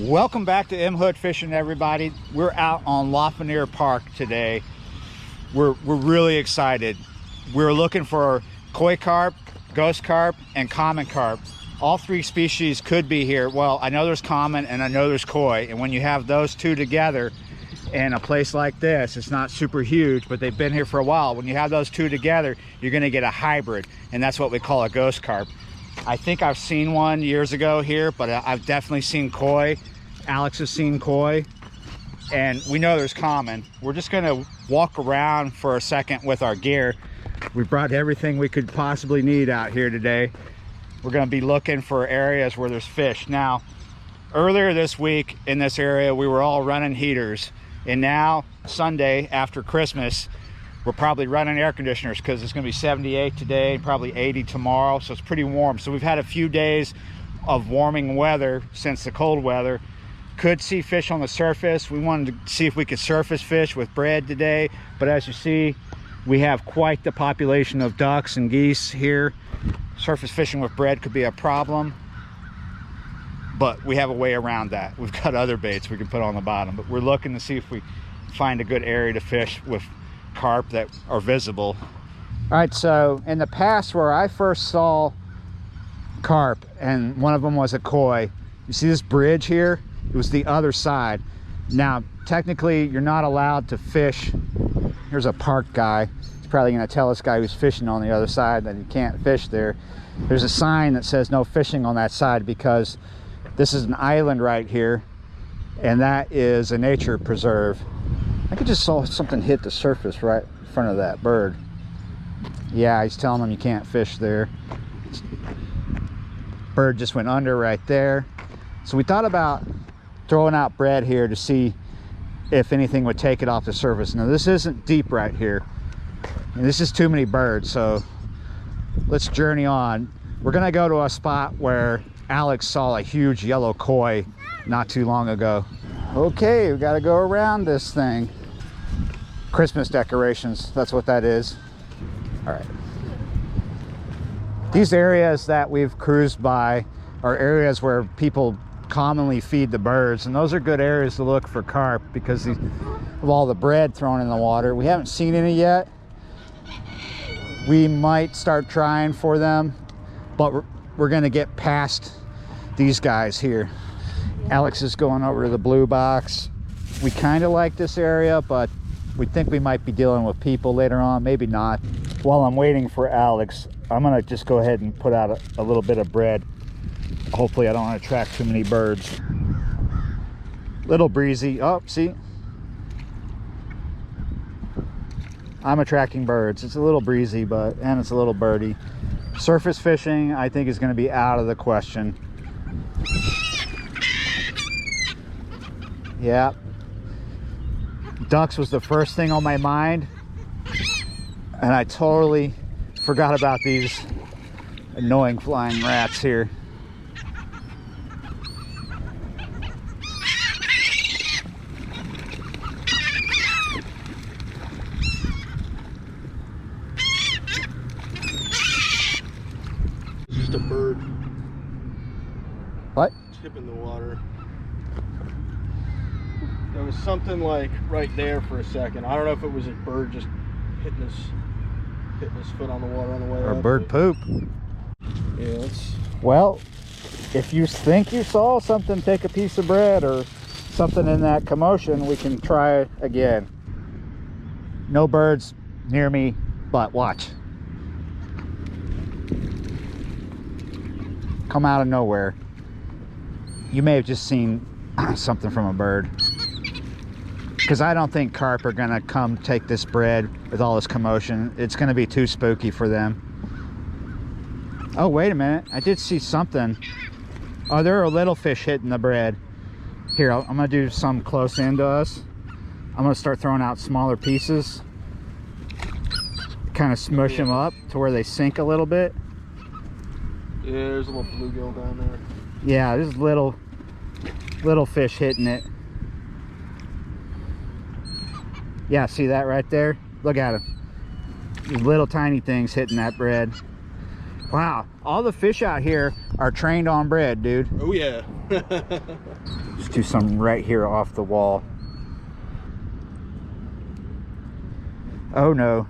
Welcome back to M Hood Fishing, everybody. We're out on Lafreniere Park today. We're really excited. We're looking for koi carp, ghost carp, and common carp. All three species could be here. Well, I know there's common and I know there's koi, and when you have those two together in a place like this, it's not super huge, but they've been here for a while. When you have those two together, you're going to get a hybrid, and that's what we call a ghost carp. I think I've seen one years ago here, but I've definitely seen koi. Alex has seen koi, and we know there's common. We're just going to walk around for a second with our gear. We brought everything we could possibly need out here today. We're going to be looking for areas where there's fish. Now, earlier this week in this area, we were all running heaters, and now Sunday after Christmas, we're probably running air conditioners because it's going to be 78 today, probably 80 tomorrow, so it's pretty warm. So we've had a few days of warming weather since the cold weather. Could see fish on the surface. We wanted to see if we could surface fish with bread today, but as you see, we have quite the population of ducks and geese here. Surface fishing with bread could be a problem, but we have a way around that. We've got other baits we can put on the bottom, but we're looking to see if we find a good area to fish with carp that are visible. All right, so in the past where I first saw carp, and one of them was a koi, you see this bridge here? It was the other side. Now, technically, you're not allowed to fish. Here's a park guy. He's probably gonna tell this guy who's fishing on the other side that he can't fish there. There's a sign that says no fishing on that side because this is an island right here, and that is a nature preserve. I could just saw something hit the surface right in front of that bird. Yeah, he's telling them you can't fish there. Bird just went under right there. So we thought about throwing out bread here to see if anything would take it off the surface. Now this isn't deep right here, and this is too many birds, so let's journey on. We're gonna go to a spot where Alex saw a huge yellow koi not too long ago. Okay, we gotta go around this thing. Christmas decorations, that's what that is. All right. These areas that we've cruised by are areas where people commonly feed the birds, and those are good areas to look for carp because of all the bread thrown in the water. We haven't seen any yet. We might start trying for them, but we're gonna get past these guys here. Alex is going over to the blue box. We kind of like this area, but we think we might be dealing with people later on, maybe not. While I'm waiting for Alex, I'm gonna just go ahead and put out a little bit of bread. Hopefully I don't attract too many birds. Little breezy. Oh, see? I'm attracting birds. It's a little breezy, and it's a little birdie. Surface fishing, I think, is gonna be out of the question. Yeah. Ducks was the first thing on my mind, and I totally forgot about these annoying flying rats here. It's just a bird. What? Tipping the water. There was something like right there for a second. I don't know if it was a bird just hitting his foot on the water on the way Or up, bird poop. Yeah, it's... Well, if you think you saw something, take a piece of bread or something in that commotion, we can try again. No birds near me, but watch. Come out of nowhere. You may have just seen something from a bird. Because I don't think carp are gonna come take this bread with all this commotion. It's gonna be too spooky for them. Oh, wait a minute. I did see something. Oh, there are little fish hitting the bread. Here, I'm gonna do some close in to us. I'm gonna start throwing out smaller pieces. Kind of smush them up to where they sink a little bit. Yeah, there's a little bluegill down there. Yeah, there's little fish hitting it. Yeah, see that right there? Look at them. These little tiny things hitting that bread. Wow, all the fish out here are trained on bread, dude. Oh yeah. to some right here off the wall. Oh no.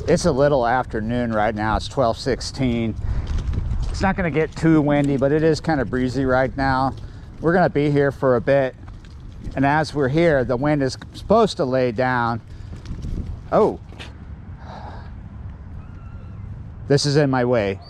It's a little afternoon right now. It's 12:16. It's not going to get too windy, but it is kind of breezy right now. We're going to be here for a bit, and as we're here, the wind is supposed to lay down. Oh, this is in my way.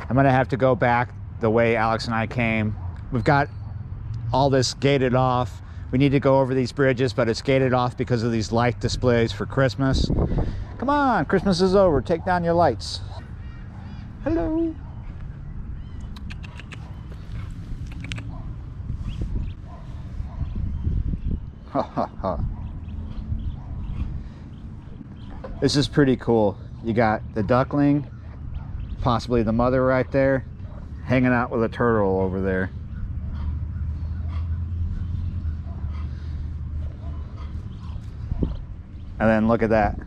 I'm going to have to go back the way Alex and I came. We've got all this gated off. We need to go over these bridges, but it's gated off because of these light displays for Christmas. Come on, Christmas is over. Take down your lights. Hello. Ha ha ha. This is pretty cool. You got the duckling, possibly the mother right there, hanging out with a turtle over there. And then look at that.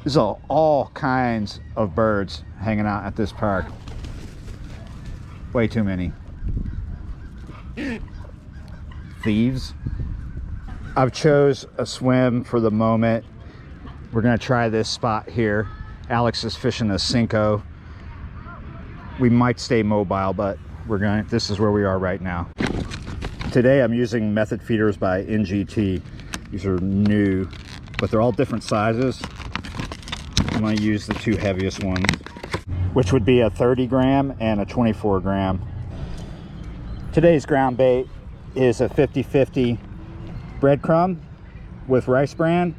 There's all kinds of birds hanging out at this park. Way too many. Thieves. I've chose a swim for the moment. We're gonna try this spot here. Alex is fishing a Cinco. We might stay mobile, but this is where we are right now. Today I'm using method feeders by NGT. These are new, but they're all different sizes. I'm going to use the two heaviest ones, which would be a 30 gram and a 24 gram. Today's ground bait is a 50-50 breadcrumb with rice bran,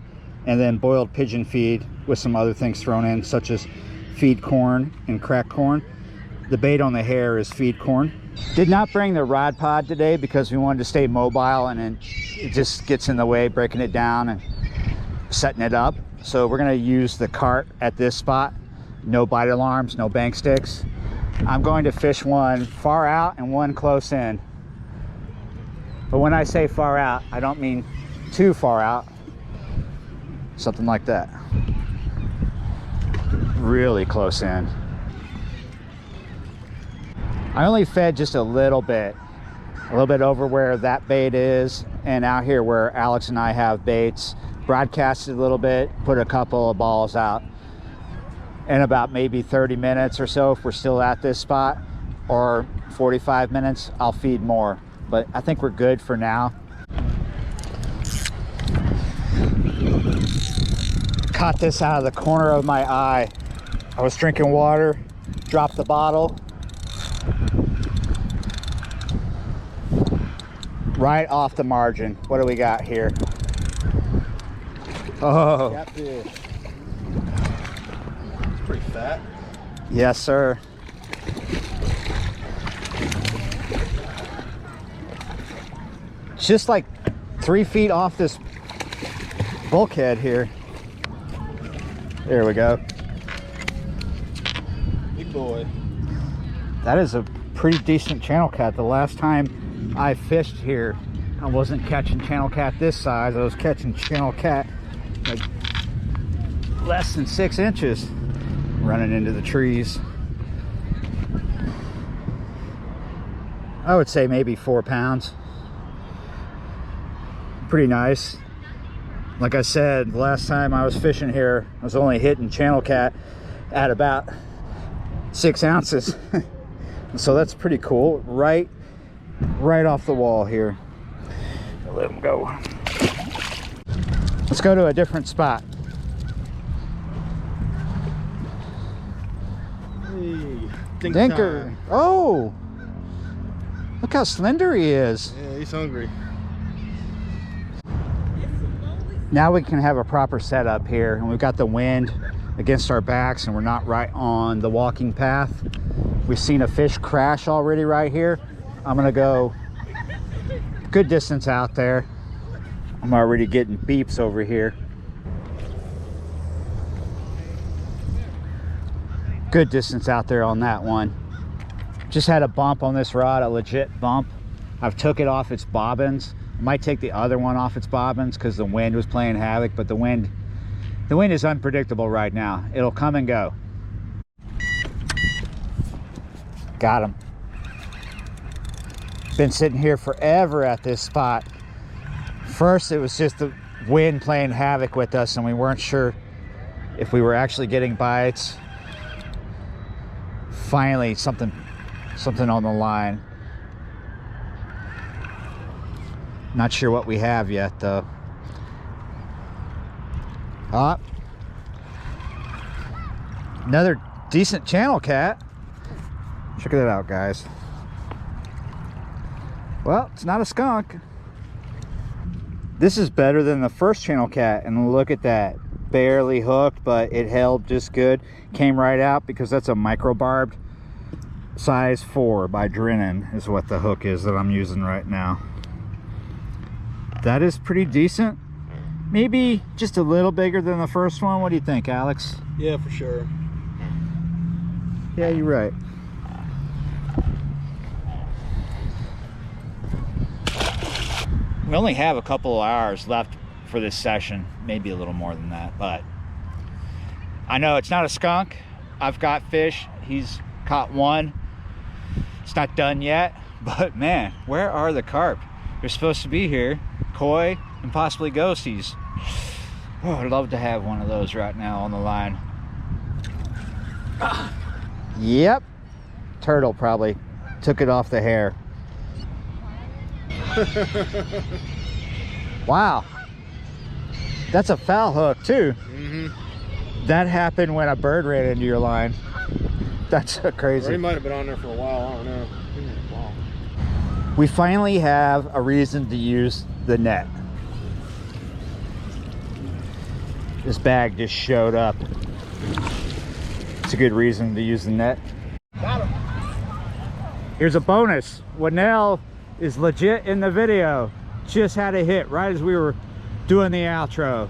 and then boiled pigeon feed with some other things thrown in, such as feed corn and cracked corn. The bait on the hair is feed corn. Did not bring the rod pod today because we wanted to stay mobile, and then it just gets in the way breaking it down and setting it up. So we're going to use the cart at this spot. No bite alarms, no bank sticks. I'm going to fish one far out and one close in. But when I say far out, I don't mean too far out. Something like that. Really close in. I only fed just a little bit over where that bait is, and out here where Alex and I have baits. Broadcasted a little bit, put a couple of balls out. In about maybe 30 minutes or so, if we're still at this spot, or 45 minutes, I'll feed more. But I think we're good for now. Caught this out of the corner of my eye. I was drinking water, dropped the bottle. Right off the margin. What do we got here? Oh. Catfish. It's pretty fat. Yes, sir. It's just like 3 feet off this bulkhead here. There we go. Big boy. That is a pretty decent channel cat. The last time I fished here, I wasn't catching channel cat this size. I was catching channel cat like less than 6 inches, running into the trees. I would say maybe 4 pounds. Pretty nice. Like I said, the last time I was fishing here, I was only hitting channel cat at about 6 ounces. So that's pretty cool. Right off the wall here. Let him go. Let's go to a different spot. Hey, Dinker. time. Oh, look how slender he is. Yeah, he's hungry. Now we can have a proper setup here, and we've got the wind against our backs, and we're not right on the walking path. We've seen a fish crash already right here. I'm gonna go good distance out there. I'm already getting beeps over here. Good distance out there on that one. Just had a bump on this rod, a legit bump. I've took it off its bobbins. I might take the other one off its bobbins because the wind was playing havoc, but the wind is unpredictable right now. It'll come and go. Got him. Been sitting here forever at this spot. First, it was just the wind playing havoc with us, and we weren't sure if we were actually getting bites. Finally, something on the line. Not sure what we have yet, though. Ah, another decent channel cat. Check that out, guys. Well, it's not a skunk. This is better than the first channel cat, and look at that. Barely hooked, but it held just good. Came right out because that's a micro barbed. Size 4 by Drennan is what the hook is that I'm using right now. That is pretty decent. Maybe just a little bigger than the first one. What do you think, Alex? Yeah, for sure. Yeah, you're right. We only have a couple of hours left for this session, maybe a little more than that, but I know it's not a skunk. I've got fish. He's caught one. It's not done yet, but man, where are the carp? They're supposed to be here. Koi and possibly ghosties. Oh, I'd love to have one of those right now on the line. Yep, turtle probably took it off the hair. Wow, that's a foul hook too. That happened when a bird ran into your line. That's crazy. Or he might have been on there for a while, I don't know. Wow. We finally have a reason to use the net. This bag just showed up. It's a good reason to use the net. Got him. Here's a bonus. Winnell is legit in the video. Just had a hit right as we were doing the outro.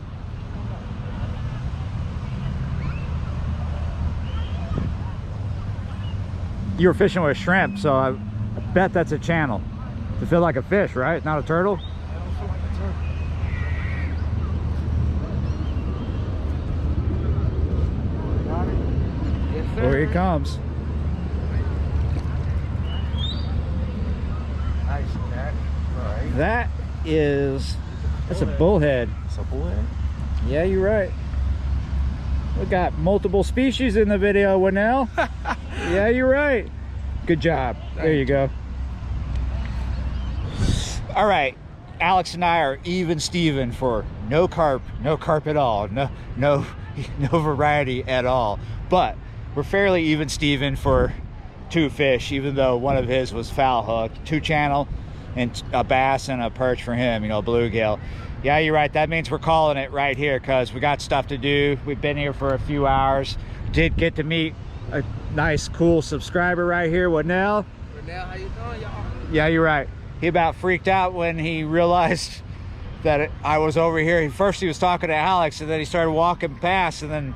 You were fishing with shrimp, so I bet that's a channel. To feel like a fish, right? Not a turtle? There he comes. Nice catch. Right. That's a bullhead. It's a bullhead? Yeah, you're right. We got multiple species in the video, Winnell. Yeah, you're right. Good job. There you go. All right, Alex and I are even Steven for no carp at all, no variety at all. But we're fairly even Steven for 2 fish, even though one of his was foul hooked. 2 channel and a bass and a perch for him, you know, bluegill. Yeah, you're right. That means we're calling it right here because we got stuff to do. We've been here for a few hours. Did get to meet a nice, cool subscriber right here, Winnell. Winnell, how you doing, y'all? Yeah, you're right. He about freaked out when he realized that I was over here. First he was talking to Alex, and then he started walking past, and then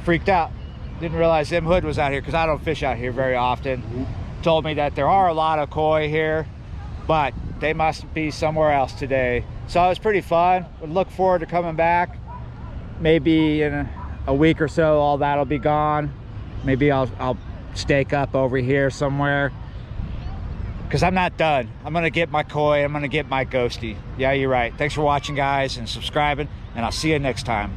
freaked out. Didn't realize Em Hood was out here because I don't fish out here very often. Told me that there are a lot of koi here, but they must be somewhere else today. So it was pretty fun. Would look forward to coming back. Maybe in a week or so, all that'll be gone. Maybe I'll stake up over here somewhere. Because I'm not done. I'm gonna get my koi, I'm gonna get my ghosty. Yeah, you're right. Thanks for watching, guys, and subscribing, and I'll see you next time.